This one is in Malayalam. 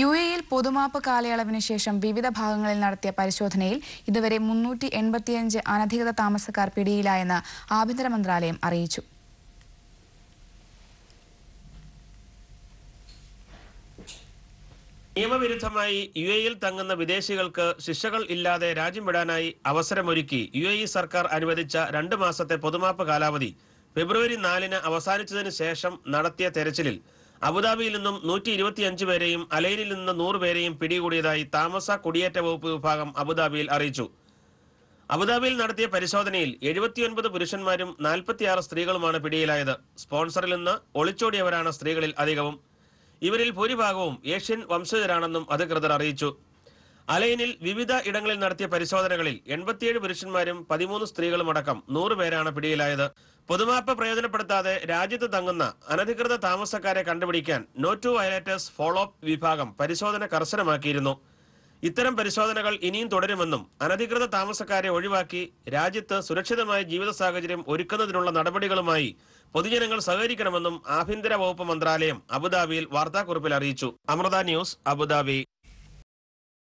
യുഎഇയിൽ പൊതുമാപ്പ് കാലയളവിന് ശേഷം വിവിധ ഭാഗങ്ങളിൽ നടത്തിയ പരിശോധനയിൽ ഇതുവരെ 385 അനധികൃത താമസക്കാർ പിടിയിലായെന്ന് ആഭ്യന്തര മന്ത്രാലയം അറിയിച്ചു. നിയമവിരുദ്ധമായി യുഎഇയിൽ തങ്ങുന്ന വിദേശികൾക്ക് ശിക്ഷകൾ ഇല്ലാതെ രാജ്യം വിടാനായി അവസരമൊരുക്കി യുഎഇ സർക്കാർ അനുവദിച്ച 2 മാസത്തെ പൊതുമാപ്പ് കാലാവധി ഫെബ്രുവരി 4-ന് അവസാനിച്ചതിന് ശേഷം നടത്തിയ തെരച്ചിലിൽ അബുദാബിയിൽ നിന്നും 125 പേരെയും അലൈനിൽ നിന്ന് 100 പേരെയും പിടികൂടിയതായി താമസ കുടിയേറ്റ വകുപ്പ് വിഭാഗം അബുദാബിയിൽ അറിയിച്ചു. അബുദാബിയിൽ നടത്തിയ പരിശോധനയിൽ 79 പുരുഷന്മാരും 46 സ്ത്രീകളുമാണ് പിടിയിലായത്. സ്പോൺസറിൽ നിന്ന് ഒളിച്ചോടിയവരാണ് സ്ത്രീകളിൽ അധികവും. ഇവരിൽ ഭൂരിഭാഗവും ഏഷ്യൻ വംശജരാണെന്നും അധികൃതർ അറിയിച്ചു. അലൈനിൽ വിവിധ ഇടങ്ങളിൽ നടത്തിയ പരിശോധനകളിൽ 87 പുരുഷന്മാരും 13 സ്ത്രീകളും അടക്കം 100 പേരാണ് പിടിയിലായത്. പൊതുമാപ്പ് പ്രയോജനപ്പെടുത്താതെ രാജ്യത്ത് തങ്ങുന്ന അനധികൃത താമസക്കാരെ കണ്ടുപിടിക്കാൻ no to violators follow up വിഭാഗം പരിശോധന കർശനമാക്കിയിരുന്നു. ഇത്തരം പരിശോധനകൾ ഇനിയും തുടരുമെന്നും അനധികൃത താമസക്കാരെ ഒഴിവാക്കി രാജ്യത്ത് സുരക്ഷിതമായ ജീവിത സാഹചര്യം ഒരുക്കുന്നതിനുള്ള നടപടികളുമായി പൊതുജനങ്ങൾ സഹകരിക്കണമെന്നും ആഭ്യന്തര വകുപ്പ് മന്ത്രാലയം അബുദാബിയിൽ വാർത്താക്കുറിപ്പിൽ അറിയിച്ചു. Amrita news, Abu Dhabi.